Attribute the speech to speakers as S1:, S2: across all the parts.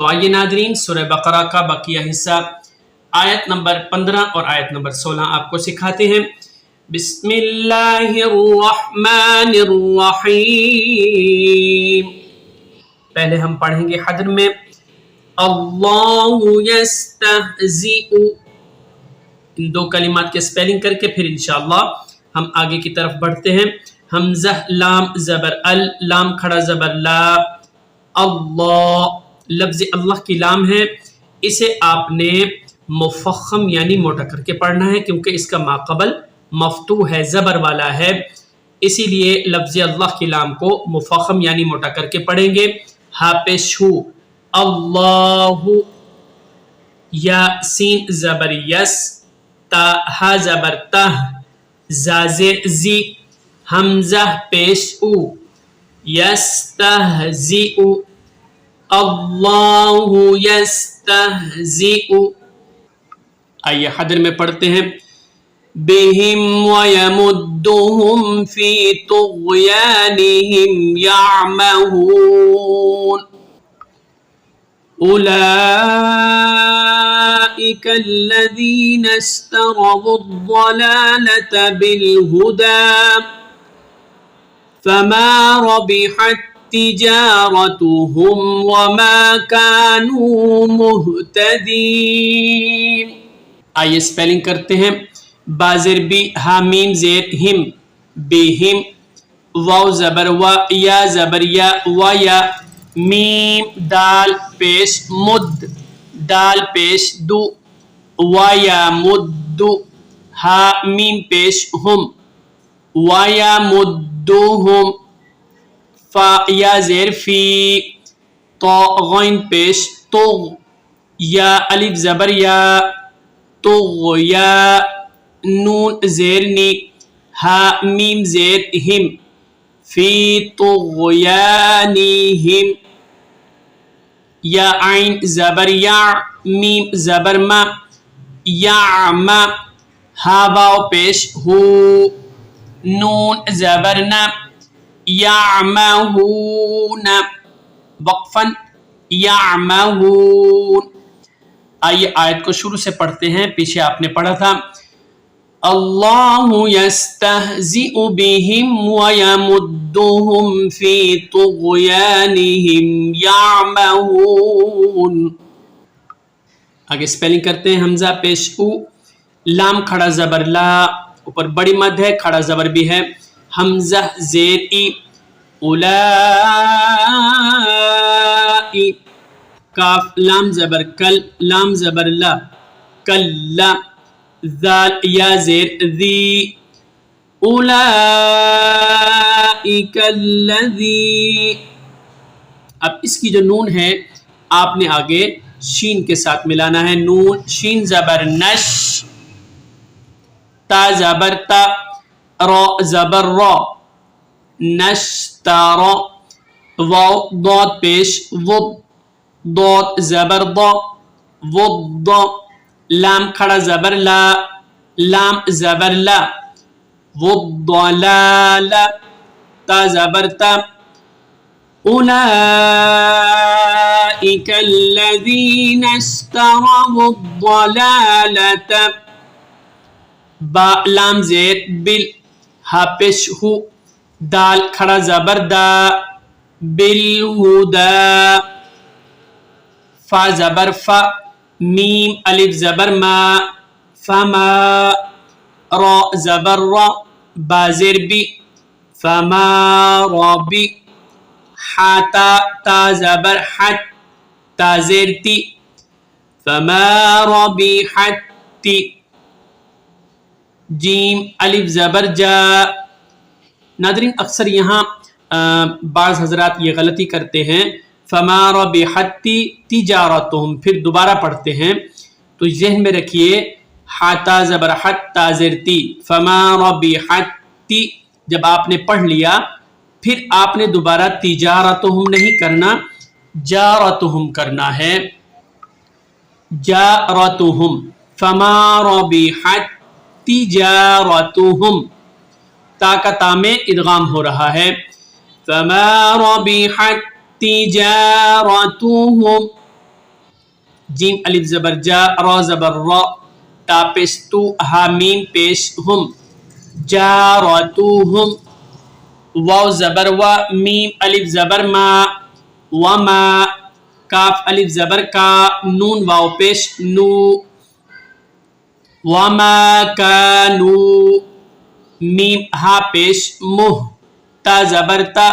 S1: تو آئیے ناظرین سورہ بقرہ کا بقیہ حصہ آیت نمبر 15 اور آیت نمبر 16 آپ کو سکھاتے ہیں۔ بسم اللہ الرحمن الرحیم۔ پہلے ہم پڑھیں گے حدر میں اللہ یستہزئ، ان دو کلمات کے سپیلنگ کر کے پھر انشاءاللہ ہم آگے کی طرف بڑھتے ہیں۔ حمزہ لام زبر ال، لام کھڑا زبر لا، اللہ، لفظ اللہ کی لام ہے، اسے آپ نے مفخم یعنی موٹا کر کے پڑھنا ہے کیونکہ اس کا ماقبل مفتوح ہے، زبر والا ہے، اسی لیے لفظ اللہ کی لام کو مفخم یعنی موٹا کر کے پڑھیں گے۔ ہا پیش ہو، اللہ، یا سین زبر یس، تا ہا زبر تہ، زا زیر زی، حمزہ پیش او، یستہزئ، اللہ یستہزئ۔ آئیے حدر میں پڑھتے ہیں۔ بہم ویمدہم فی طغیانہم یعمہون، اولئک الذین اشتروا الضلالۃ بالہدی فما ربحت تجارتهم وما كانوا مهتدین۔ آئیے سپیلنگ کرتے ہیں۔ بازر بی، حامیم زیر ہم، بہم، واو زبر و، یا زبر یا، و یا، میم دال پیش مد، دال پیش دو، و یا مد، ہا میم پیش ہم، و یا مدہم، فا یا زیر فی، تو غین پیش تغ، یا الف زبر یا، تغ یا، نون زیر نی، ہا میم زیر ہم، فی طغیانہم، یا عین زبر یا، میم زبر ما، یعم، ہا واو پیش ہو، نون زبر نا، یعمہون، وقفاً یعمہون۔ آئیے آیت کو شروع سے پڑھتے ہیں، پیچھے آپ نے پڑھا تھا اللہ یستہزئ بہم ویمدہم فی طغیانہم یعمہون۔ آگے سپیلنگ کرتے ہیں۔ حمزہ پیش او، لام کھڑا زبر لا، اوپر بڑی مد ہے، کھڑا زبر بھی ہے، حمزہ زیر ای، اولائی، کاف لام زبر کل، لام زبر لا، کلا، ذال یا زیر ذی، اولئک الذی۔ اب اس کی جو نون ہے آپ نے آگے شین کے ساتھ ملانا ہے، نون شین زبر نش، تا زبر تا، را زبر را، نشتر، واو ضاد پیش وض، ضاد زبر ضا، وض، لام کھڑا زبر لا، لام زبر لا، وضلال، تا زبر تا، اولئک الذین اشتروا الضلالۃ، با لام زیر بل، ہا پیش ہو، دال کھڑا زبر دا، بالہدا، فا زبر فا، میم الف زبر ما، فما، را زبر را، با زیر بی، فما ربی، حتا، تا زبر حت، تا زیر تی، فما ربحت تی، جیم الف زبر جا۔ ناظرین اکثر یہاں بعض حضرات یہ غلطی کرتے ہیں، فما ربحت تجارتہم، پھر دوبارہ پڑھتے ہیں، تو ذہن میں رکھیے حتا زبر حت، تا زیر تی، فما ربحت، جب آپ نے پڑھ لیا پھر آپ نے دوبارہ تجارتہم نہیں کرنا، جارتہم کرنا ہے، جارتہم، فما ربحت تجارتہم، تا کا تا میں ادغام ہو رہا ہے، فما ربحت تجارتہم، جیم الف زبر جا، را زبر را، تا پیش تو، ہا میم پیش ہم، جارتوہم، واو زبر و، میم الف زبر ما، وما، کاف الف زبر کا، نون واو پیش نو، وما کانو، میم ہا پیش مہ، تا زبر تا،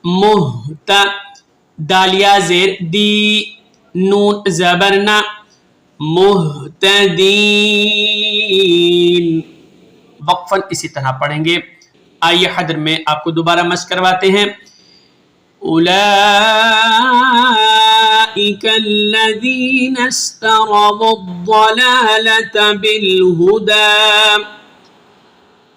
S1: مہتا، دالیا زیر دی، نون زبر نا، مہتدین۔ وقفاً اسی طرح پڑھیں گے۔ آئیے حدر میں آپ کو دوبارہ مشق کرواتے ہیں۔ أولئك الذين اشتروا الضلالة بالهدى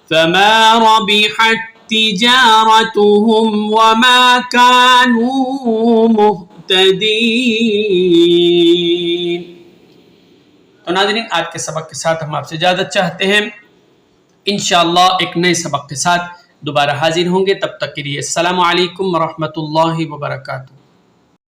S1: فما ربحت تجارتهم وما كانوا مهتدين۔ تو ناظرین، آج کے سبق کے ساتھ ہم آپ سے اجازت چاہتے ہیں، انشاءاللہ ایک نئے سبق کے ساتھ دوبارہ حاضر ہوں گے۔ تب تک کے لیے السلام علیکم ورحمۃ اللہ وبرکاتہ۔